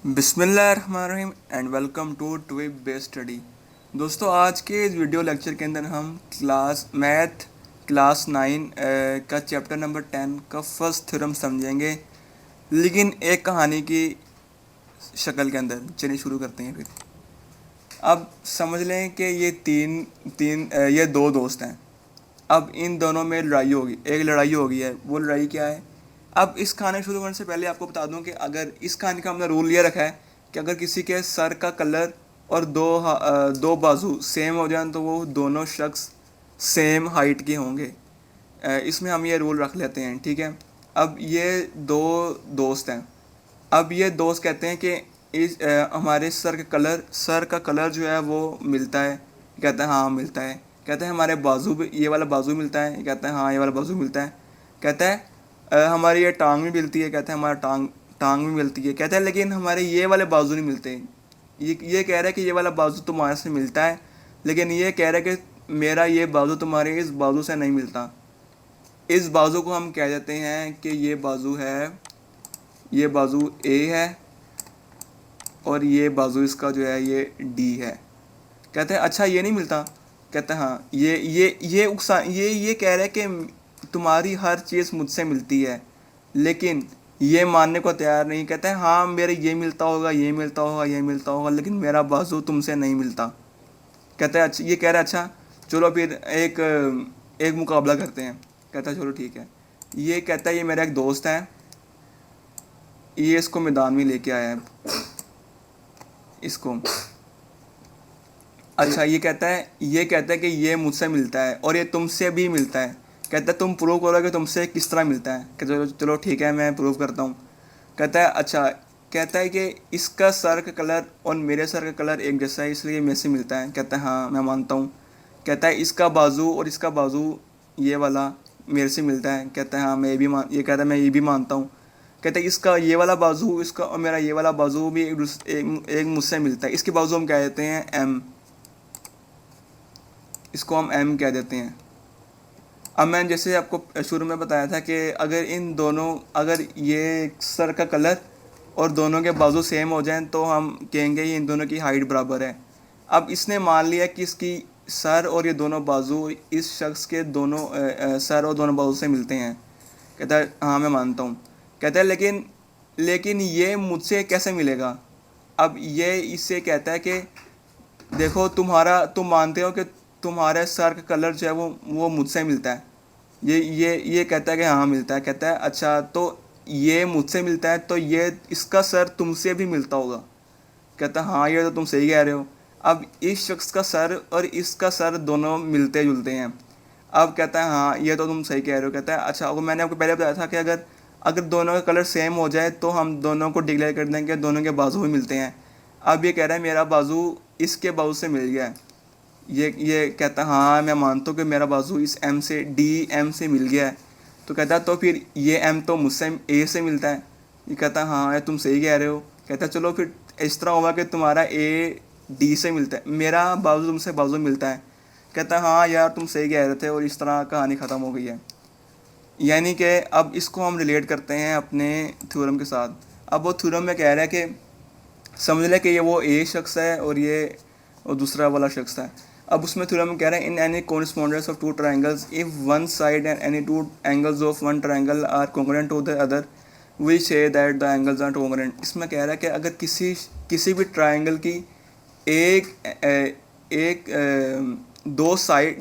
बिस्मिल्लाहिर्रहमानिर्रहीम and welcome to ट्विब based study. दोस्तों, आज के इस वीडियो लेक्चर के अंदर हम क्लास 9 का चैप्टर नंबर 10 का फर्स्ट थ्योरम समझेंगे, लेकिन एक कहानी की शक्ल के अंदर। चलिए शुरू करते हैं। फिर अब समझ लें कि ये ये दो दोस्त हैं। अब इन दोनों में लड़ाई होगी, एक लड़ाई हो गई है। वो लड़ाई क्या है? अब इस कहानी शुरू करने से पहले आपको बता दूं कि अगर इस कहानी का हमने रूल ये रखा है कि अगर किसी के सर का कलर और दो बाजू सेम हो जाएं तो वो दोनों शख्स सेम हाइट के होंगे। इसमें हम ये रूल रख लेते हैं, ठीक है। अब ये दो दोस्त हैं। अब ये दोस्त कहते हैं कि हमारे सर का कलर जो है वो मिलता है। कहता है हाँ मिलता है। कहते हैं हमारे बाजू भी, ये वाला बाजू मिलता है। कहता है हाँ ये वाला बाजू मिलता है। कहता है हमारी ये टांग भी मिलती है। कहता है हमारा टांग भी मिलती है। कहता है लेकिन हमारे ये वाले बाजू नहीं मिलते। ये कह रहा है कि ये वाला बाजू तुम्हारे से मिलता है, लेकिन ये कह रहा है कि मेरा ये बाजू तुम्हारे इस बाजू से नहीं मिलता। इस बाजू को हम कह देते हैं कि ये बाजू है, ये बाजू ए है और ये बाजू इसका जो है ये डी है। कहते हैं अच्छा ये नहीं मिलता। कहते हैं हाँ ये कह रहा है कि तुम्हारी हर चीज़ मुझसे मिलती है, लेकिन ये मानने को तैयार नहीं। कहते हैं हाँ मेरे ये मिलता होगा, ये मिलता होगा, ये मिलता होगा, लेकिन मेरा बाजू तुमसे नहीं मिलता। कहते हैं अच्छा, ये कह रहा है अच्छा चलो फिर एक मुकाबला करते हैं। कहता है चलो ठीक है। ये कहता है ये मेरा एक दोस्त है, ये इसको मैदान में लेके आया है इसको। अच्छा ये कहता है कि ये मुझसे मिलता है और ये तुमसे भी मिलता है। कहता है तुम प्रूव करो कि तुमसे किस तरह मिलता है। कहते चलो चलो ठीक है मैं प्रूव करता हूँ। कहता है अच्छा, कहता है कि इसका सर का कलर और मेरे सर का कलर एक जैसा है इसलिए मेरे से मिलता है। कहता है हाँ मैं मानता हूँ। कहता है इसका बाजू और इसका बाजू ये वाला मेरे से मिलता है। कहता है हाँ ये कहता है मैं ये भी मानता हूँ। कहते हैं इसका ये वाला बाजू इसका और मेरा ये वाला बाजू भी एक मुझसे मिलता है। इसके बाजू हम कह देते हैं एम, इसको हम एम कह देते हैं। अब मैंने जैसे आपको शुरू में बताया था कि अगर ये सर का कलर और दोनों के बाजू सेम हो जाएं तो हम कहेंगे ये इन दोनों की हाइट बराबर है। अब इसने मान लिया कि इसकी सर और ये दोनों बाजू इस शख्स के सर और दोनों बाजू से मिलते हैं। कहता है हाँ मैं मानता हूँ। कहता है लेकिन ये मुझसे कैसे मिलेगा? अब ये इससे कहता है कि देखो तुम मानते हो कि तुम्हारे सर का कलर जो है वो मुझसे मिलता है। ये कहता है कि हाँ मिलता है। कहता है अच्छा तो ये मुझसे मिलता है तो ये इसका सर तुमसे भी मिलता होगा। कहता है हाँ ये तो तुम सही कह रहे हो। अब इस शख्स का सर और इसका सर दोनों मिलते जुलते हैं। अब कहता है हाँ ये तो तुम सही कह रहे हो। कहता है अच्छा, अब मैंने आपको पहले बताया था कि अगर अगर दोनों का कलर सेम हो जाए तो हम दोनों को डिक्लेयर कर देंगे दोनों के बाजू भी मिलते हैं। अब ये कह रहा है मेरा बाजू इसके बाजू से मिल गया है। ये कहता हाँ मैं मानता हूँ कि मेरा बाजू इस एम से एम से मिल गया है। तो कहता तो फिर ये एम तो मुझसे ए से मिलता है। ये कहता हाँ ये तुम सही कह रहे हो। कहता चलो फिर इस तरह होगा कि तुम्हारा ए डी से मिलता है, मेरा बाजू तुमसे बाजू मिलता है। कहता हाँ यार तुम सही कह रहे थे और इस तरह कहानी ख़त्म हो गई है। यानी कि अब इसको हम रिलेट करते हैं अपने थ्योरम के साथ। अब वो थ्योरम में कह रहा है कि समझ लें कि ये वो ए शख्स है और ये और दूसरा वाला शख्स है। अब उसमें थ्योरम में कह रहा है in any correspondence of two triangles if one side and any two angles of one triangle are congruent to the other we say that the angles are congruent. इसमें कह रहा है कि अगर किसी भी ट्राइंगल की एक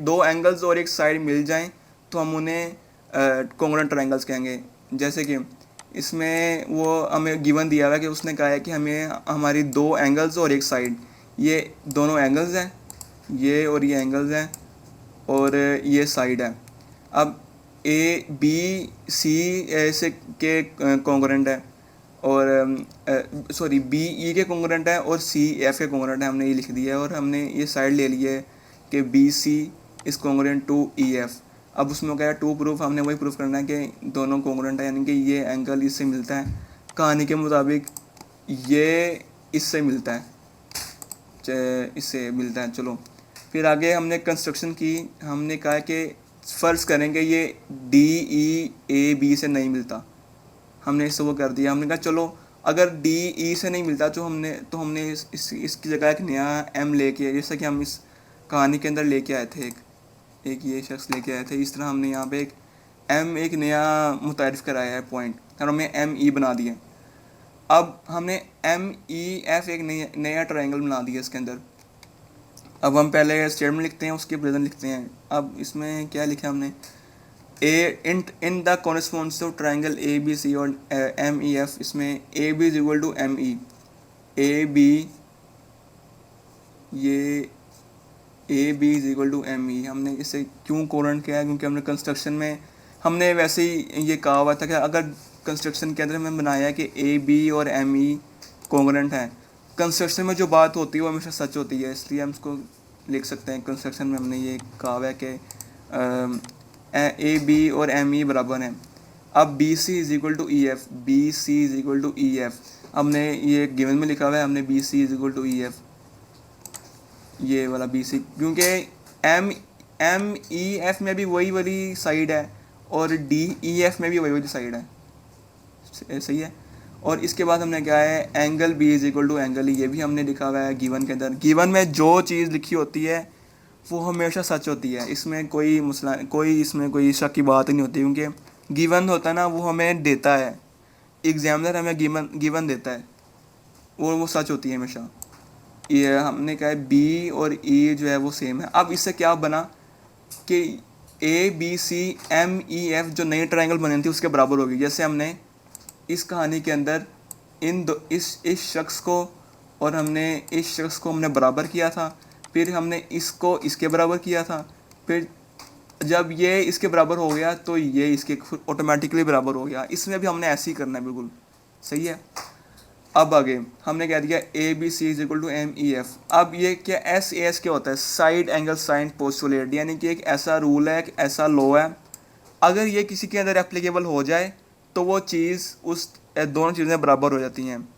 दो एंगल्स और एक साइड मिल जाएं तो हम उन्हें कॉन्ग्रुएंट ट्राइंगल्स कहेंगे। जैसे कि इसमें वो हमें गिवन दिया हुआ है कि उसने कहा है कि हमें हमारी दो एंगल्स और एक साइड, ये दोनों एंगल्स हैं, ये और ये एंगल्स हैं और ये साइड है। अब ए बी सी से के कॉन्ग्रुएंट है और सॉरी बी ई के कॉन्ग्रुएंट है और सी एफ के कॉन्ग्रुएंट है। हमने ये लिख दिया है और हमने ये साइड ले ली है कि B C is congruent to E F. अब उसमें क्या है टू प्रूफ, हमने वही प्रूफ करना है कि दोनों कॉन्ग्रुएंट है, यानी कि ये एंगल इससे मिलता है। कहानी के मुताबिक ये इससे मिलता है, इससे मिलता है। चलो फिर आगे हमने कंस्ट्रक्शन की। हमने कहा कि फ़र्ज़ करेंगे ये डी ई ए बी से नहीं मिलता। हमने इससे वो कर दिया। हमने कहा चलो अगर डी ई से नहीं मिलता तो हमने इसकी जगह एक नया एम लेके, जैसा कि हम इस कहानी के अंदर लेके आए थे, एक ये शख्स लेके आए थे, इस तरह हमने यहाँ पे एक नया मुतारिफ़ कराया है पॉइंट, और हमें एम ई बना दिया। अब हमने एम ई एफ एक नया ट्रायंगल बना दिया इसके अंदर। अब हम पहले स्टेटमेंट लिखते हैं, उसके प्रेजेंट लिखते हैं। अब इसमें क्या लिखा हमने, in the corresponds of triangle A B C और एम ई एफ, इसमें A B is equal to M E, A B is equal to M E. हमने इसे क्यों कोरेंट किया है, क्योंकि हमने कंस्ट्रक्शन में हमने वैसे ही ये कहा हुआ था कि अगर कंस्ट्रक्शन के अंदर हमें बनाया है कि ए बी और एम ई कोंग्रेंट है, कंस्ट्रक्शन में जो बात होती है वो हमेशा सच होती है, इसलिए हम इसको लिख सकते हैं। कंस्ट्रक्शन में हमने ये कहा हुआ है कि ए बी और एम ई बराबर हैं। अब B C is equal to E F, B C is equal to E F, हमने ये गिवन में लिखा हुआ है, हमने B C is equal to E F, ये वाला बी सी, क्योंकि एम ई एफ में भी वही वाली साइड है और डी ई एफ में भी वही वाली साइड है, सही है। और इसके बाद हमने क्या है, angle B is equal to angle E, ये भी हमने लिखा हुआ है गिवन के अंदर। गिवन में जो चीज़ लिखी होती है वो हमेशा सच होती है, इसमें कोई मसला, इसमें कोई शक की बात नहीं होती, क्योंकि गिवन होता है ना, वो हमें देता है, एग्जामिनर हमें गिवन देता है, वो सच होती है हमेशा। ये हमने कहा है बी और ई जो है वो सेम है। अब इससे क्या बना कि A B C M E F जो नई ट्रायंगल बनी थी उसके बराबर होगी। जैसे हमने इस कहानी के अंदर इस शख्स को और इस शख्स को हमने बराबर किया था, फिर हमने इसको इसके बराबर किया था, फिर जब ये इसके बराबर हो गया तो ये इसके ऑटोमेटिकली बराबर हो गया। इसमें भी हमने ऐसे ही करना है, बिल्कुल सही है। अब आगे हमने कह दिया A B C is equal to M E F. अब ये क्या एस ए एस क्या होता है, साइड एंगल साइन पोस्टुलेट, यानी कि एक ऐसा रूल है, एक ऐसा लॉ है, अगर ये किसी के अंदर एप्लीकेबल हो जाए तो वो चीज़ उस दोनों चीज़ें बराबर हो जाती हैं।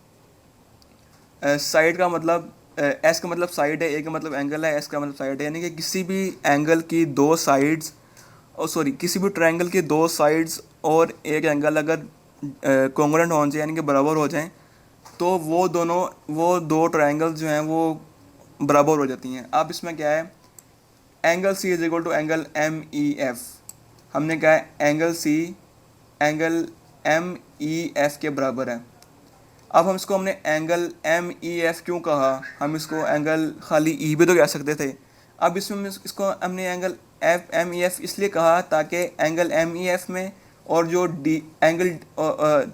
साइड का मतलब एस का मतलब साइड है, ए का मतलब एंगल है, एस का मतलब साइड है, यानी कि किसी भी एंगल की दो साइड्स किसी भी ट्रायंगल की दो साइड्स और एक एंगल अगर कॉन्ग्रुएंट होने चाहिए, यानी कि बराबर हो जाएं, तो वो दो ट्रायंगल्स जो हैं वो बराबर हो जाती हैं। अब इसमें क्या है, angle C is equal to angle M E F, हमने कहा है angle C angle M E F के बराबर है। अब हमने एंगल एम ई एफ क्यों कहा, हम इसको एंगल खाली ई भी तो कह सकते थे। अब इसमें इसको हमने angle F M E F इसलिए कहा ताकि एंगल एम ई एफ में और जो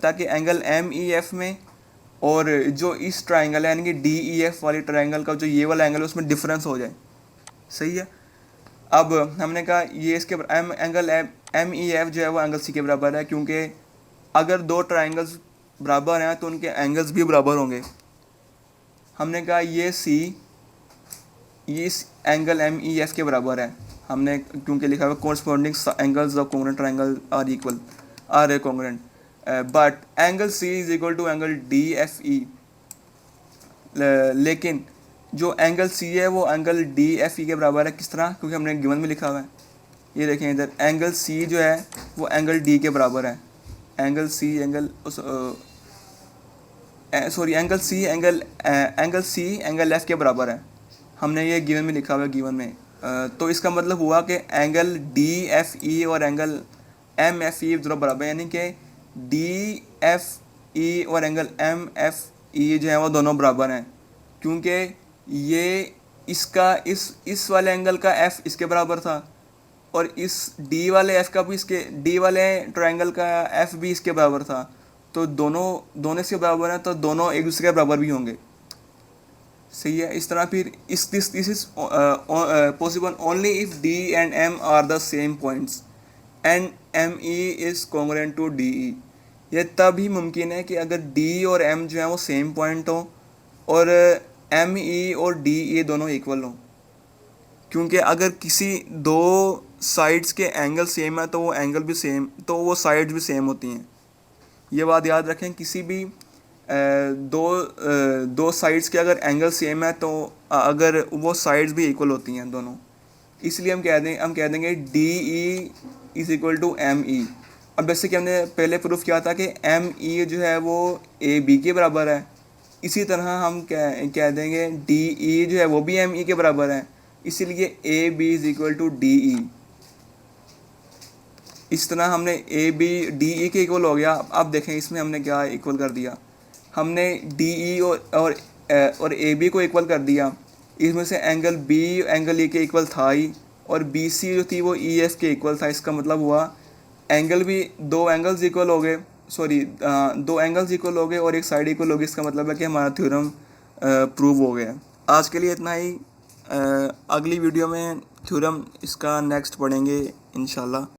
ताकि एंगल एम ई एफ में और जो इस ट्रायंगल है यानी कि डी ई एफ वाली ट्रायंगल का जो ये वाला एंगल है उसमें डिफरेंस हो जाए, सही है। अब हमने कहा ये इसके एंगल एम ई एफ जो है वो एंगल सी के बराबर है, क्योंकि अगर दो ट्रायंगल्स बराबर हैं तो उनके एंगल्स भी बराबर होंगे। हमने कहा ये सी इस एंगल एम ई एफ के बराबर है, हमने क्योंकि लिखा हुआ corresponding angles of congruent triangle are equal, are a congruent, but angle C is equal to angle D F E, लेकिन जो एंगल सी है वो एंगल डी एफ ई के बराबर है। किस तरह, क्योंकि हमने गिवन में लिखा हुआ है, ये देखें इधर, एंगल सी जो है वो एंगल डी के बराबर है, angle C angle angle F के बराबर है, हमने ये गिवन में लिखा हुआ है गिवन में। तो इसका मतलब हुआ कि एंगल डी एफ ई और एंगल एम एफ ई दोनों बराबर, यानी कि डी एफ ई और एंगल एम एफ ई जो है वो दोनों बराबर हैं, क्योंकि ये इसका इस वाले एंगल का एफ इसके बराबर था और इस डी वाले एफ का भी डी वाले ट्रायंगल का एफ भी इसके बराबर था, तो दोनों इसके बराबर हैं, तो दोनों एक दूसरे के बराबर भी होंगे, सही है। इस तरह फिर this is possible only if D and M are the same points and M E is congruent to D E. यह तब ही मुमकिन है कि अगर डी और एम जो है वो सेम पॉइंट हो और एम ई और डी ए दोनों इक्वल हों, क्योंकि अगर किसी दो साइड्स के एंगल सेम है तो वो एंगल भी सेम, तो वो साइड्स भी सेम होती हैं। ये बात याद रखें, किसी भी दो साइड्स के अगर एंगल सेम है तो अगर वो साइड्स भी इक्वल होती हैं दोनों, इसलिए हम कह देंगे D E is equal to M E. अब जैसे कि हमने पहले प्रूफ किया था कि एम ई जो है वो ए बी के बराबर है, इसी तरह हम कह देंगे डी ई जो है वो भी एम ई के बराबर है, इसीलिए A B is equal to D E. इस तरह हमने ए बी डी ई के इक्वल हो गया। अब देखें इसमें हमने क्या इक्वल कर दिया, हमने डी ई और ए बी को इक्वल कर दिया। इसमें से एंगल बी एंगल ई के इक्वल था ही, और बी सी जो थी वो ई एफ के इक्वल था। इसका मतलब हुआ एंगल भी दो एंगल्स इक्वल हो गए, सॉरी दो एंगल्स इक्वल हो गए और एक साइड इक्वल हो गई। इसका मतलब है कि हमारा थ्योरम प्रूव हो गया। आज के लिए इतना ही। अगली वीडियो में थ्योरम इसका नेक्स्ट पढ़ेंगे इंशाल्लाह।